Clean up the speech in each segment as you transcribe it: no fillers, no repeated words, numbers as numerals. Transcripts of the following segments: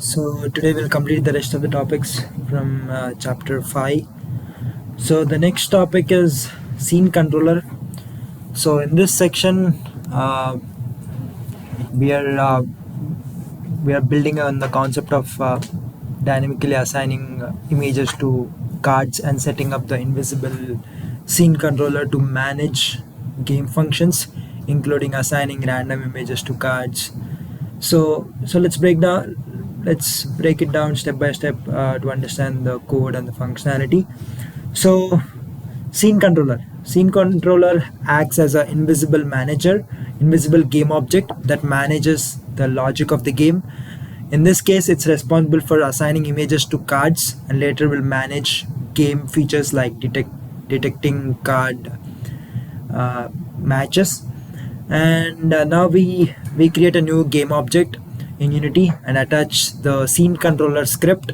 So today we'll complete the rest of the topics from chapter 5. So the next topic is scene controller. So in this section, uh, we are uh, we are building on the concept of dynamically assigning images to cards and setting up the invisible scene controller to manage game functions, including assigning random images to cards. So let's break it down step by step to understand the code and the functionality. So scene controller acts as an invisible game object that manages the logic of the game. In this case, it's responsible for assigning images to cards and later will manage game features like detecting card matches. And now we create a new game object in Unity and attach the scene controller script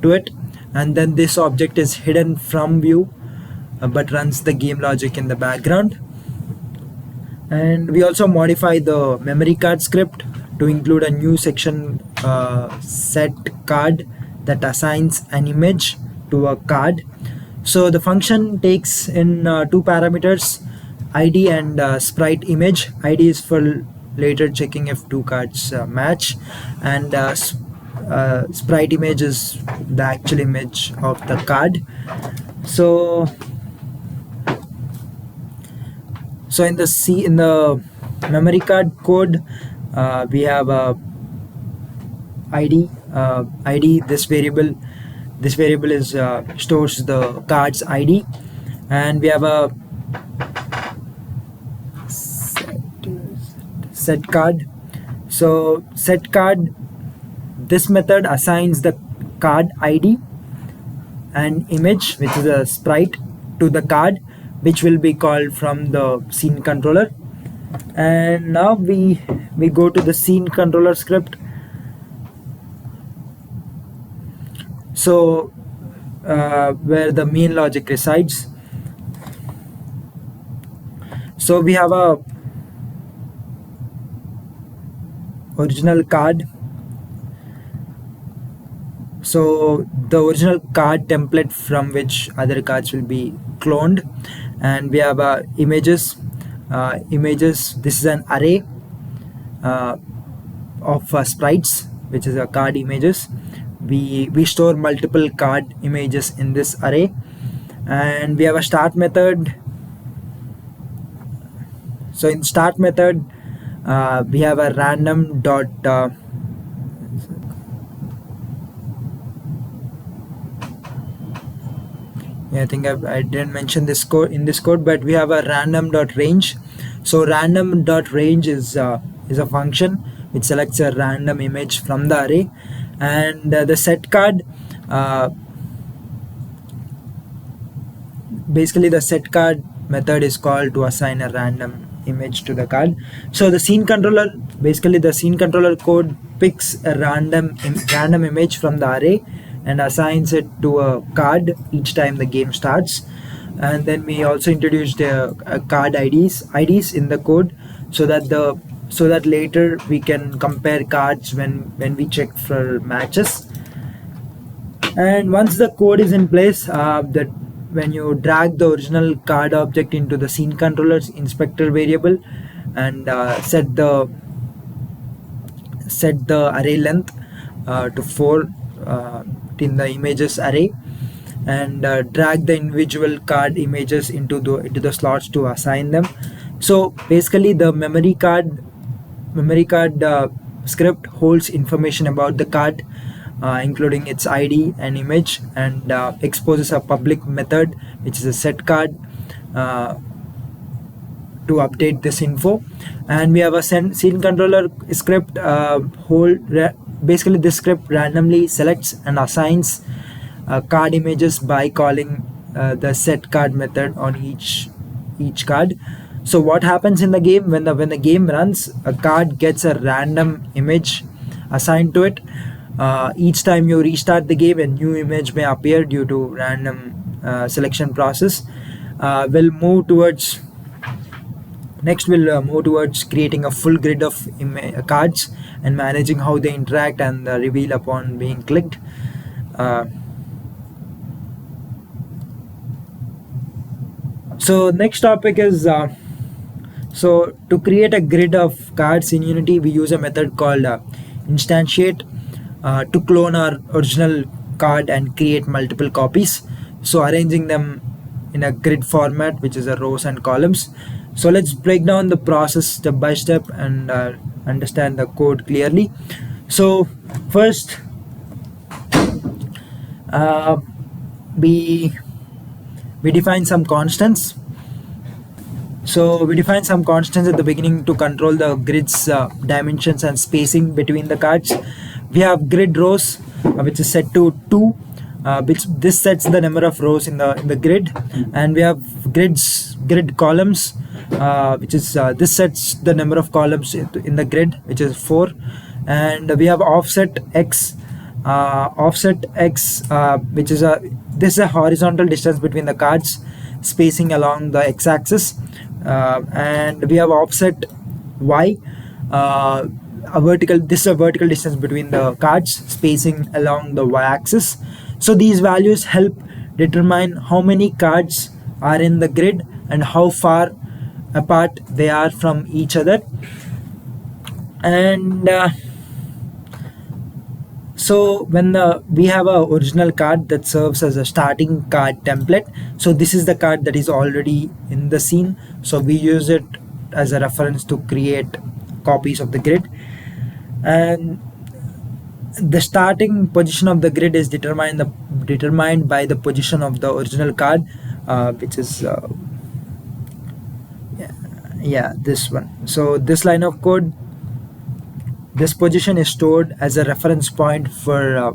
to it, and then this object is hidden from view but runs the game logic in the background. And we also modify the memory card script to include a new section set card that assigns an image to a card. So the function takes in two parameters, id and sprite image. Id is for later checking if two cards match, and sprite image is the actual image of the card. So in the memory card code, we have a id. Id, this variable is stores the card's id, and we have a set card. So set card, this method assigns the card id and image, which is a sprite, to the card, which will be called from the scene controller. And now we go to the scene controller script. So where the main logic resides. So we have a original card. So the original card template from which other cards will be cloned, and we have images. This is an array of sprites, which is a card images. We store multiple card images in this array, and we have a start method. So in start method, we have a random dot I think I didn't mention this code in this code, but we have a random dot range. So random dot range is a function which selects a random image from the array, and the set card, basically the set card method is called to assign a random image to the card. So the scene controller code picks a random image from the array and assigns it to a card each time the game starts. And then we also introduced card IDs in the code, so that later we can compare cards when we check for matches. And once the code is in place, that when you drag the original card object into the scene controller's inspector variable and set the array length to 4 in the images array, and drag the individual card images into the slots to assign them. So basically the memory card script holds information about the card, including its ID and image, and exposes a public method, which is a set card, to update this info. And we have a scene controller script. Basically this script randomly selects and assigns card images by calling the set card method on each card. So what happens in the game, when the game runs, a card gets a random image assigned to it. Each time you restart the game, a new image may appear due to random selection process. Will move towards Next, we'll move towards creating a full grid of cards and managing how they interact and reveal upon being clicked. So next topic is so to create a grid of cards in Unity, we use a method called instantiate to clone our original card and create multiple copies. So arranging them in a grid format, which is a rows and columns. So let's break down the process step by step and understand the code clearly. So first, we define some constants. So we define some constants at the beginning to control the grid's dimensions and spacing between the cards. We have grid rows, which is set to 2, which this sets the number of rows in the grid, and we have grid columns, which is this sets the number of columns in the grid, which is 4, and we have offset x, which is this is a horizontal distance between the cards, spacing along the x-axis, and we have offset y, this is a vertical distance between the cards, spacing along the y-axis. So these values help determine how many cards are in the grid and how far apart they are from each other. And so when we have a original card that serves as a starting card template, so this is the card that is already in the scene, so we use it as a reference to create copies of the grid. And the starting position of the grid is determined by the position of the original card, which is this one. So this line of code, this position is stored as a reference point for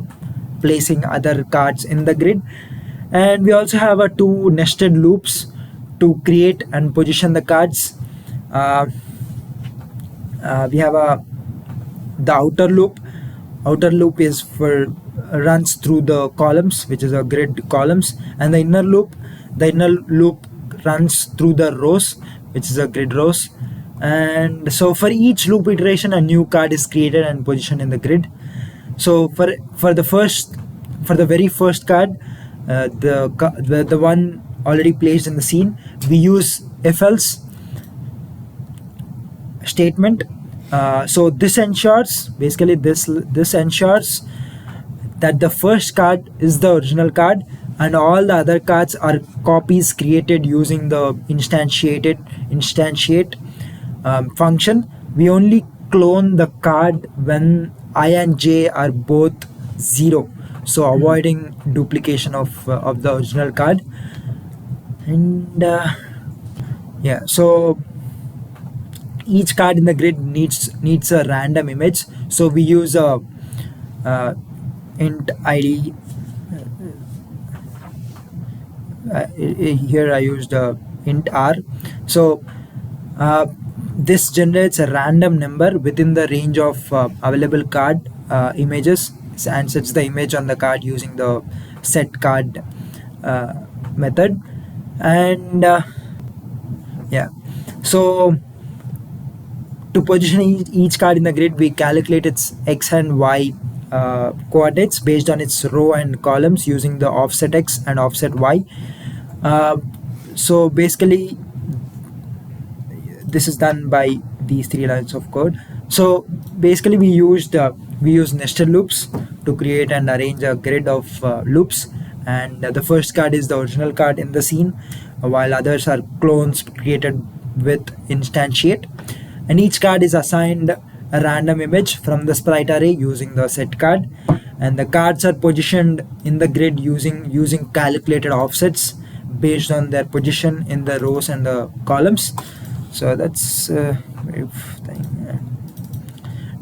placing other cards in the grid. And we also have two nested loops to create and position the cards. We have the outer loop. Outer loop is for runs through the columns, which is a grid columns, and the inner loop runs through the rows, which is a grid rows. And so for each loop iteration, a new card is created and positioned in the grid. So for the very first card, the one already placed in the scene, we use if else statement. So this ensures this ensures that the first card is the original card and all the other cards are copies created using the instantiate function. We only clone the card when I and j are both 0, so avoiding duplication of the original card. And so each card in the grid needs a random image, so we use a int id. Here I used int r. So this generates a random number within the range of available card images and sets the image on the card using the set card method. And so to position each card in the grid, we calculate its x and y coordinates based on its row and columns using the offset x and offset y. So basically this is done by these 3 lines of code. So basically we use nested loops to create and arrange a grid of loops, and the first card is the original card in the scene, while others are clones created with instantiate, and each card is assigned a random image from the sprite array using the set card, and the cards are positioned in the grid using calculated offsets based on their position in the rows and the columns. So that's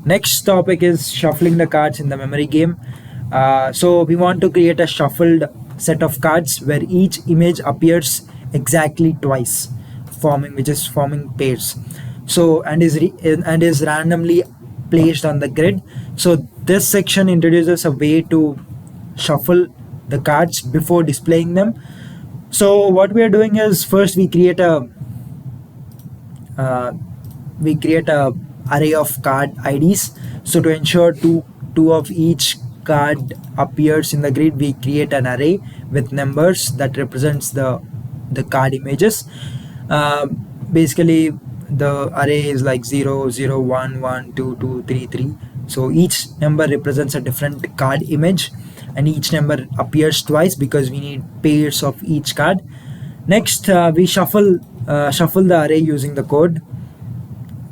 next topic is shuffling the cards in the memory game. So we want to create a shuffled set of cards where each image appears exactly twice, forming pairs. So and is randomly placed on the grid. So this section introduces a way to shuffle the cards before displaying them. So what we are doing is, first we create a uh, we create a array of card IDs. So to ensure two of each card appears in the grid, we create an array with numbers that represents the card images. uh, Basically the array is like 0 0 1 1 2 2 3 3. So each number represents a different card image, and each number appears twice because we need pairs of each card. Next, we shuffle the array using the code.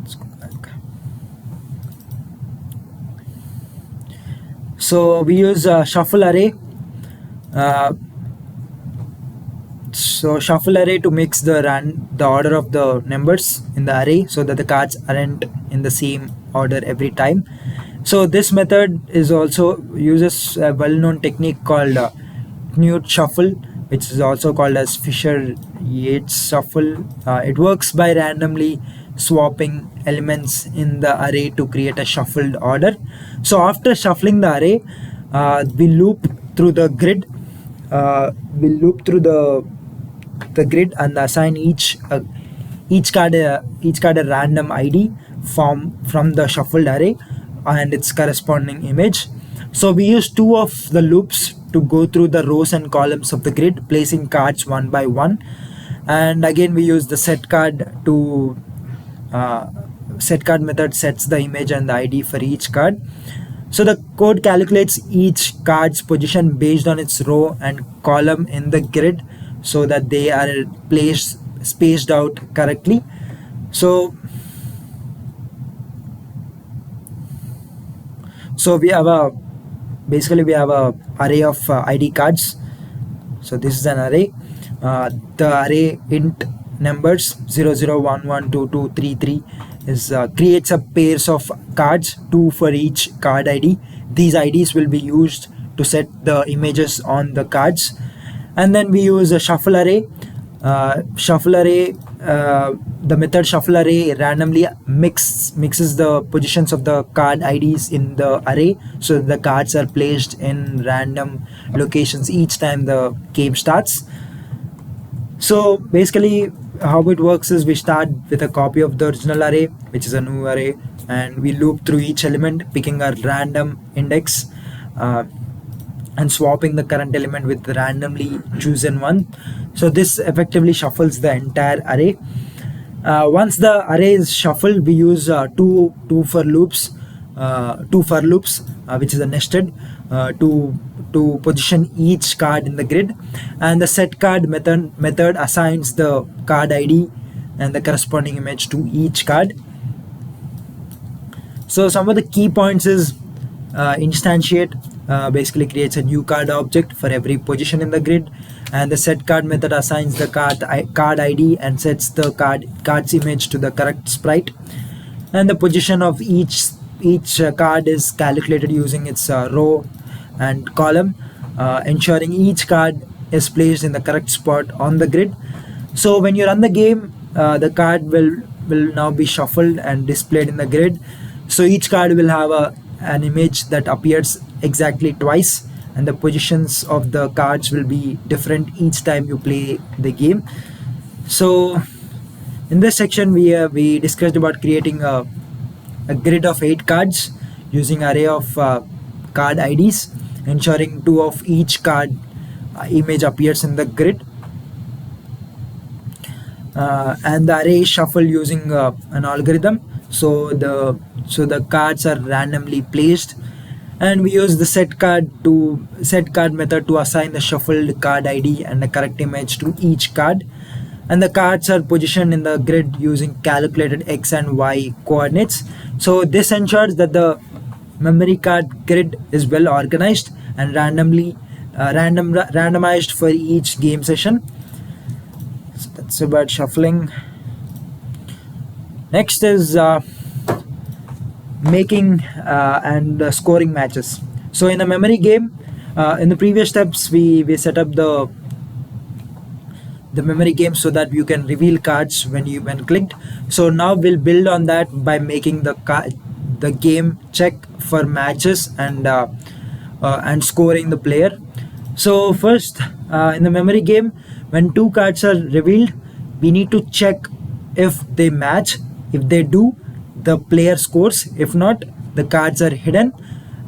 Let's go back. So we use shuffle array. Uh, so shuffle array to mix the order of the numbers in the array so that the cards aren't in the same order every time. So this method is also uses a well-known technique called Knut shuffle, which is also called as Fisher-Yates shuffle. It works by randomly swapping elements in the array to create a shuffled order. So after shuffling the array, we loop through the grid. We loop through the grid and assign each card a random ID from the shuffled array and its corresponding image. So we use two of the loops to go through the rows and columns of the grid, placing cards one by one. And again we use the set card to set card method sets the image and the ID for each card. So the code calculates each card's position based on its row and column in the grid so that they are placed spaced out correctly. So we have a array of ID cards. So this is an array. The array int numbers 0 0 1 1 2 2 3 3 is creates a pairs of cards, two for each card ID. These IDs will be used to set the images on the cards. And then we use a shuffle array. The method shuffle array randomly mixes the positions of the card IDs in the array, so the cards are placed in random locations each time the game starts. So basically how it works is we start with a copy of the original array, which is a new array, and we loop through each element picking a random index and swapping the current element with the randomly chosen one. So this effectively shuffles the entire array. Once the array is shuffled, we use two for loops, which is a nested, to position each card in the grid, and the set card method assigns the card ID and the corresponding image to each card. So some of the key points is instantiate basically creates a new card object for every position in the grid, and the set card method assigns the card ID and sets the card's image to the correct sprite, and the position of each card is calculated using its row and column, ensuring each card is placed in the correct spot on the grid. So when you run the game, the card will now be shuffled and displayed in the grid. So each card will have an image that appears exactly twice, and the positions of the cards will be different each time you play the game. So in this section we discussed about creating a grid of 8 cards using array of card IDs, ensuring 2 of each card image appears in the grid, and the array is shuffled using an algorithm. So the cards are randomly placed, and we use the set card method to assign the shuffled card ID and the correct image to each card, and the cards are positioned in the grid using calculated X and Y coordinates. So this ensures that the memory card grid is well organized and randomized for each game session. So that's about shuffling. Next is making and scoring matches. So in a memory game, in the previous steps we set up the memory game so that you can reveal cards when clicked. So now we'll build on that by making the game check for matches and scoring the player. So first, in the memory game, when 2 cards are revealed, we need to check if they match. If they do, the player scores. If not, the cards are hidden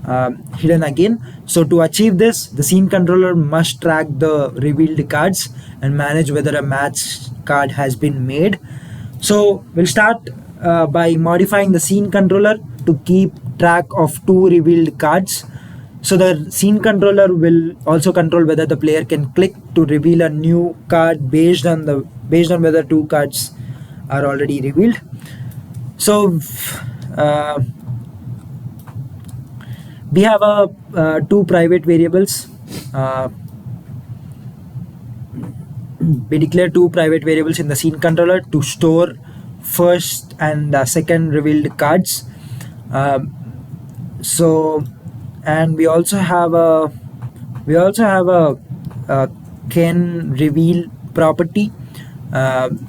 again. So to achieve this, the scene controller must track the revealed cards and manage whether a match card has been made. So we'll start by modifying the scene controller to keep track of two revealed cards. So the scene controller will also control whether the player can click to reveal a new card based on whether two cards are already revealed. So we have two private variables. We declare two private variables in the scene controller to store first and second revealed cards. And we also have a can reveal property.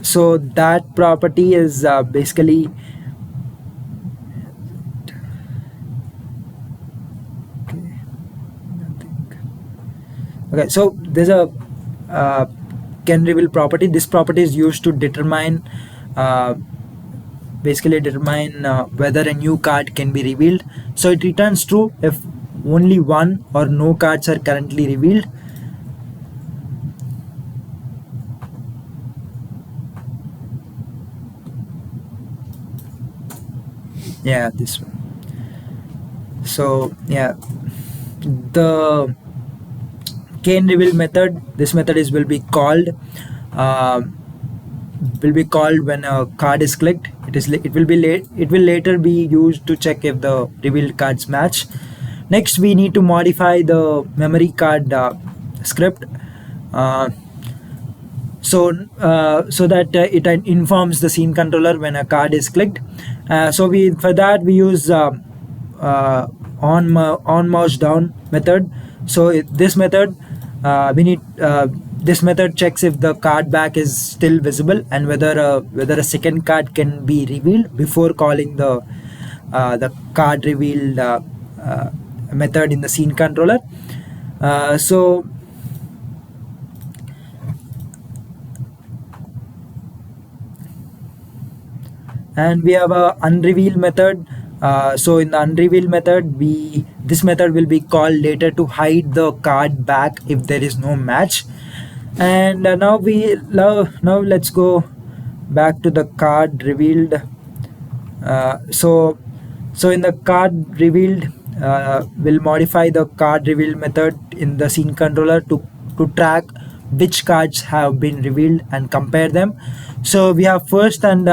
So that property is basically okay. So there's a can reveal property. This property is used to determine whether a new card can be revealed. So it returns true if only one or no cards are currently revealed. Yeah, this one. So yeah, the can reveal method, this method will be called when a card is clicked. It will later be used to check if the revealed cards match. Next, we need to modify the memory card script so that it informs the scene controller when a card is clicked. For that we use on mouse down method. So this method this method checks if the card back is still visible and whether a second card can be revealed before calling the card revealed method in the scene controller. And we have a unreveal method. So in the unreveal method, this method will be called later to hide the card back if there is no match. And now let's go back to the card revealed. So in the card revealed, we'll modify the card revealed method in the scene controller to track which cards have been revealed and compare them. So we have first and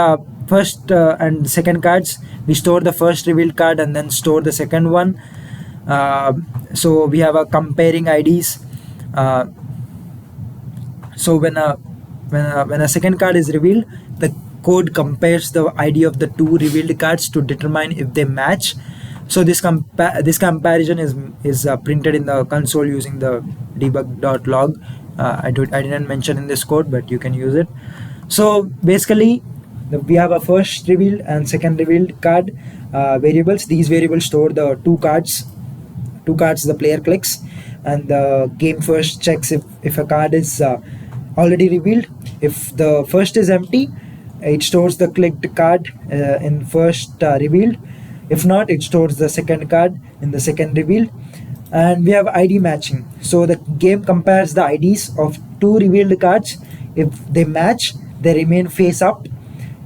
second cards. We store the first revealed card and then store the second one. So we have a comparing IDs. So when a second card is revealed, the code compares the ID of the two revealed cards to determine if they match. So this comparison is printed in the console using the debug.log. I didn't mention in this code, but you can use it. So basically, we have a first revealed and second revealed card variables. These variables store the two cards the player clicks, and the game first checks if a card is already revealed. If the first is empty, it stores the clicked card in first revealed. If not, it stores the second card in the second revealed. And we have ID matching. So the game compares the IDs of two revealed cards. If they match, they remain face up.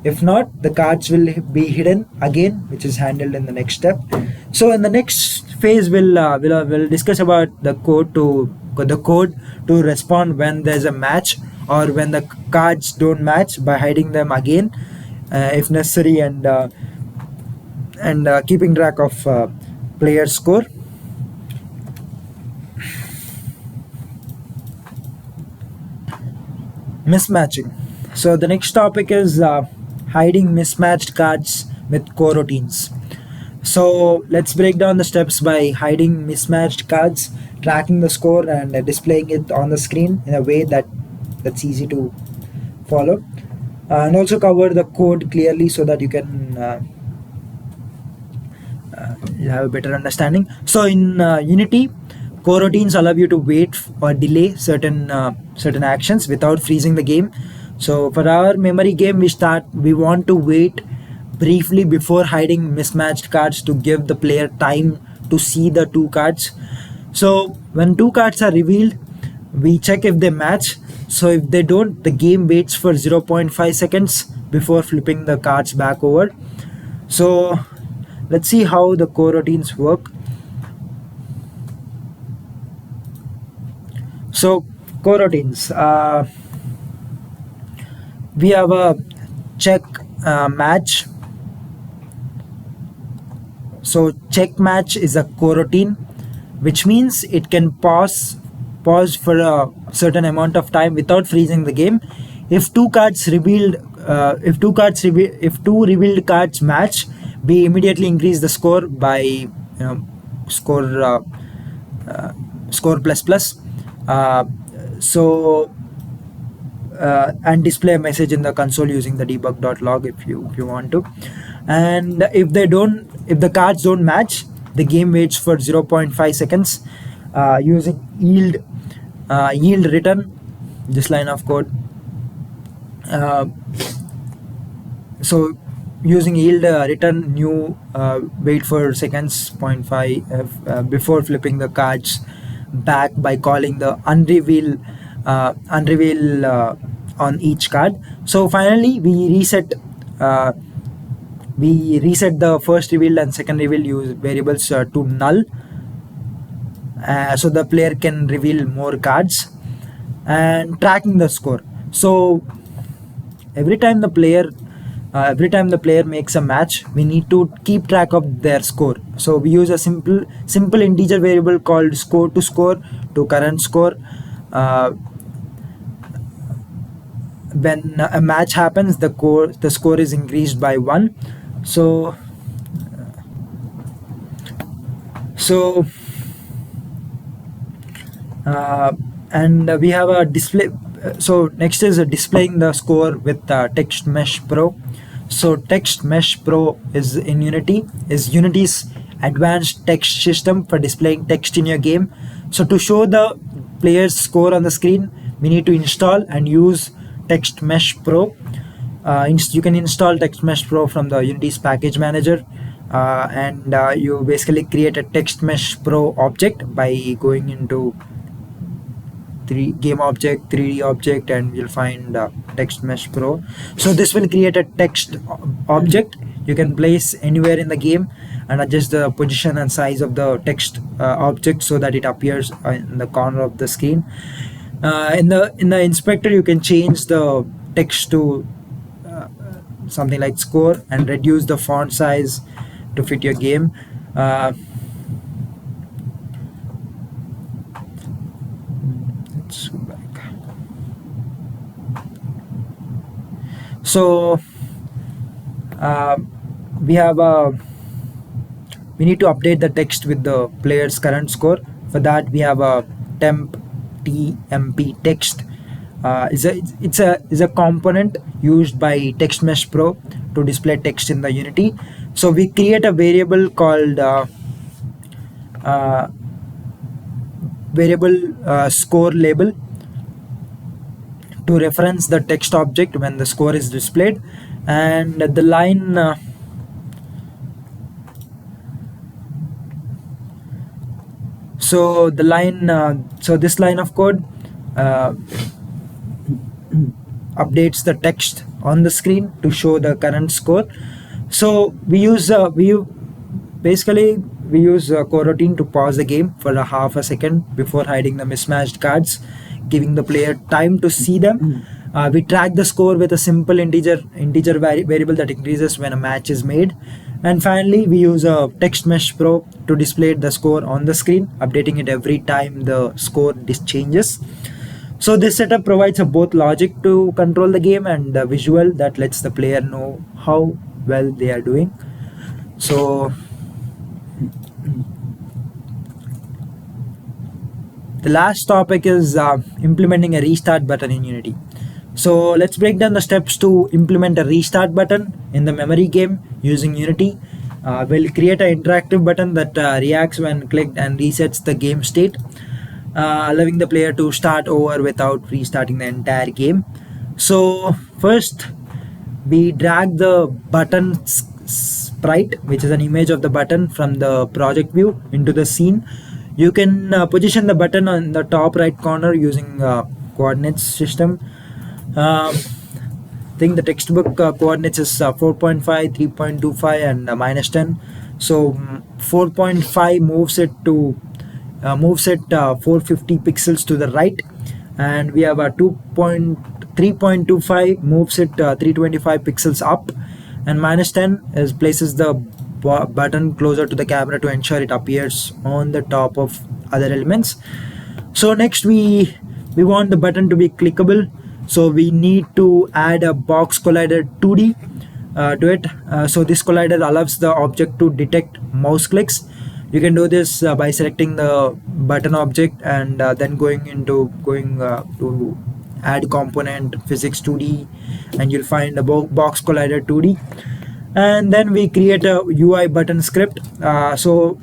If not, the cards will be hidden again, which is handled in the next step. So in the next phase, we'll discuss about the code to respond when there's a match or when the cards don't match by hiding them again, if necessary, and keeping track of player score. Mismatching. So the next topic is hiding mismatched cards with coroutines. So let's break down the steps by hiding mismatched cards, tracking the score, and displaying it on the screen in a way that's easy to follow, and also cover the code clearly so that you can have a better understanding. So in Unity, coroutines allow you to wait or delay certain actions without freezing the game. So for our memory game, we want to wait briefly before hiding mismatched cards to give the player time to see the two cards. So when two cards are revealed, we check if they match. So if they don't, the game waits for 0.5 seconds before flipping the cards back over. So let's see how the coroutines work. So coroutines, we have a check match. So check match is a coroutine, which means it can pause for a certain amount of time without freezing the game. If two revealed cards match, we immediately increase the score by score score plus plus. So and display a message in the console using the debug.log if you want to. And if the cards don't match, the game waits for 0.5 seconds using yield return, this line of code. So using yield return new wait for seconds 0.5 before flipping the cards back by calling the unreveal on each card. So finally we reset the first revealed and second revealed use variables to null, so the player can reveal more cards. And tracking the score, so every time the player makes a match, we need to keep track of their score. So we use a simple integer variable called score to current score. When a match happens, the score is increased by 1. So and we have a display. So next is displaying the score with Text Mesh Pro. So Text Mesh Pro is Unity's advanced text system for displaying text in your game. So to show the player's score on the screen, we need to install and use Text Mesh Pro. You can install Text Mesh Pro from the Unity's package manager, and you basically create a Text Mesh Pro object by going into game object, 3D object, and you'll find Text Mesh Pro. So this will create a text object you can place anywhere in the game and adjust the position and size of the text object so that it appears in the corner of the screen. In the inspector, you can change the text to something like score and reduce the font size to fit your game. Let's go back. So we need to update the text with the player's current score. For that, we have a tmp text. Is a component used by Text Mesh Pro to display text in the Unity. So we create a variable called score label to reference the text object when the score is displayed, and the line so this line of code updates the text on the screen to show the current score. So we use coroutine to pause the game for a half a second before hiding the mismatched cards, giving the player time to see them. We track the score with a simple integer variable that increases when a match is made. And finally, we use a Text Mesh Pro to display the score on the screen, updating it every time the score changes. So this setup provides both logic to control the game and a visual that lets the player know how well they are doing. So the last topic is implementing a restart button in Unity. So let's break down the steps to implement a restart button in the memory game using Unity. We'll create an interactive button that reacts when clicked and resets the game state, allowing the player to start over without restarting the entire game. So first we drag the button sprite, which is an image of the button, from the project view into the scene. You can position the button on the top right corner using coordinates system. I think the textbook coordinates is 4.5, 3.25, and minus 10. So 4.5 moves it 450 pixels to the right, and we have a 3.25 moves it 325 pixels up, and minus 10 is places the button closer to the camera to ensure it appears on the top of other elements. So next we want the button to be clickable, so we need to add a box collider 2D to it. So this collider allows the object to detect mouse clicks. You can do this by selecting the button object and then going to add component physics 2D, and you'll find a box collider 2D, and then we create a UI button script. So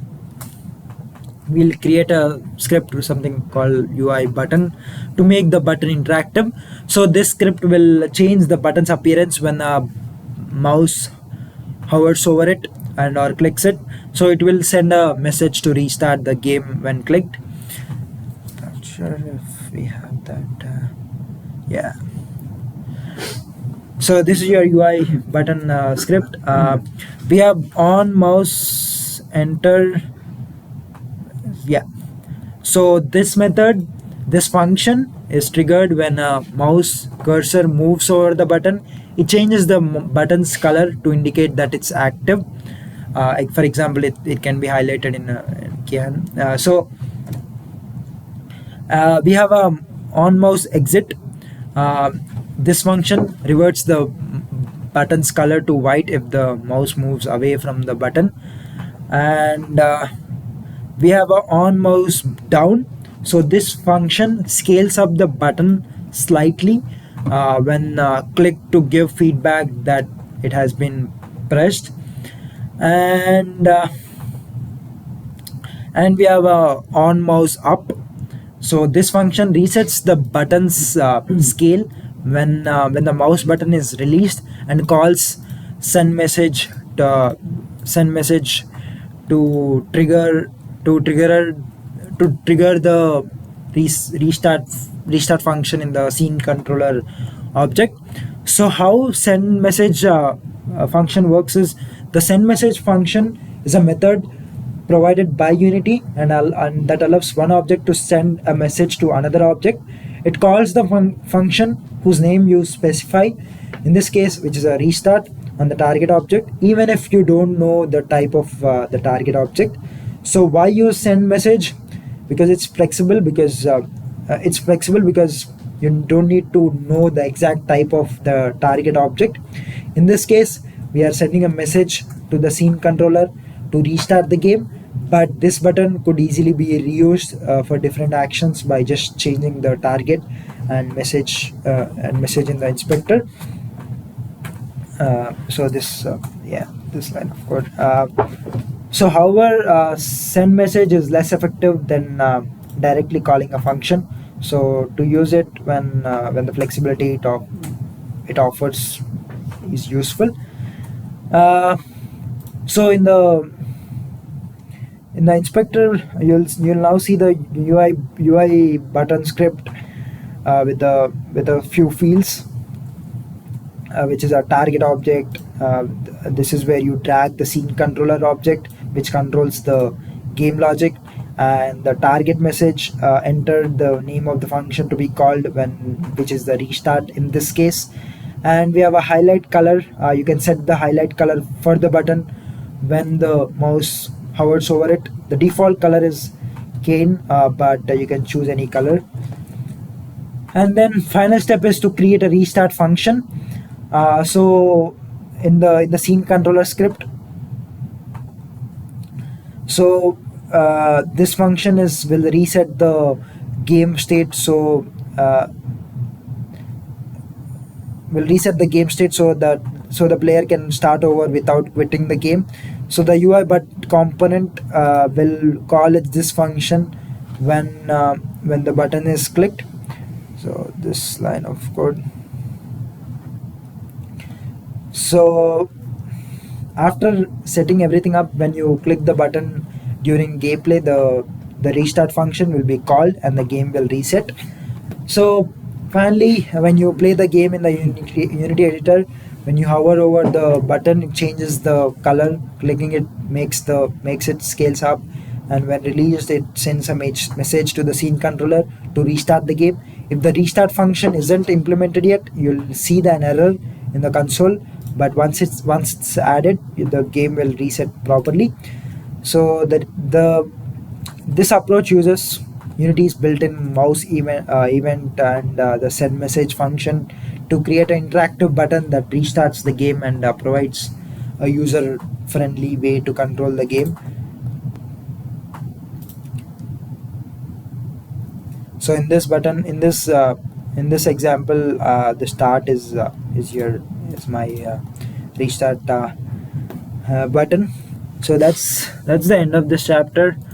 we'll create a script to something called UI button to make the button interactive. So this script will change the button's appearance when a mouse hovers over it and or clicks it. So it will send a message to restart the game when clicked. Not sure if we have that. Yeah. So this is your UI button script. We have on mouse enter. Yeah. So this function is triggered when a mouse cursor moves over the button. It changes the button's color to indicate that it's active. Like for example, it can be highlighted in Kian. We have a on mouse exit. This function reverts the button's color to white if the mouse moves away from the button, and we have a on mouse down. So this function scales up the button slightly when clicked to give feedback that it has been pressed, and we have a on mouse up. So this function resets the button's scale when the mouse button is released, and calls send message to trigger the restart function in the scene controller object. So how send message function works is, the send message function is a method provided by Unity, and that allows one object to send a message to another object. It calls the function whose name you specify, in this case, which is a restart, on the target object, even if you don't know the type of the target object. So why use send message? Because it's flexible, because you don't need to know the exact type of the target object. In this case, we are sending a message to the scene controller to restart the game, but this button could easily be reused for different actions by just changing the target and message in the inspector. So this line of code. So however, send message is less effective than directly calling a function. So to use it when the flexibility it offers is useful. So in the inspector, you'll now see the UI button script with a few fields, which is a target object. This is where you drag the scene controller object, which controls the game logic, and the target message. Enter the name of the function to be called which is the restart in this case. And we have a highlight color. You can set the highlight color for the button when the mouse hovers over it. The default color is cane, but you can choose any color. And then final step is to create a restart function. So in the scene controller script, so this function will reset the game state. So will reset the game state so the player can start over without quitting the game. So the UI but component will call this function when the button is clicked. So this line of code. So after setting everything up, when you click the button during gameplay, the restart function will be called and the game will reset. So finally, when you play the game in the Unity editor, when you hover over the button, it changes the color. Clicking it makes it scales up, and when released, it sends a message to the scene controller to restart the game. If the restart function isn't implemented yet, you'll see an error in the console. But once it's added, the game will reset properly. So the this approach uses Unity's built-in mouse event and the send message function to create an interactive button that restarts the game and provides a user-friendly way to control the game. So in this button, in this example, the start is my restart button. So that's the end of this chapter.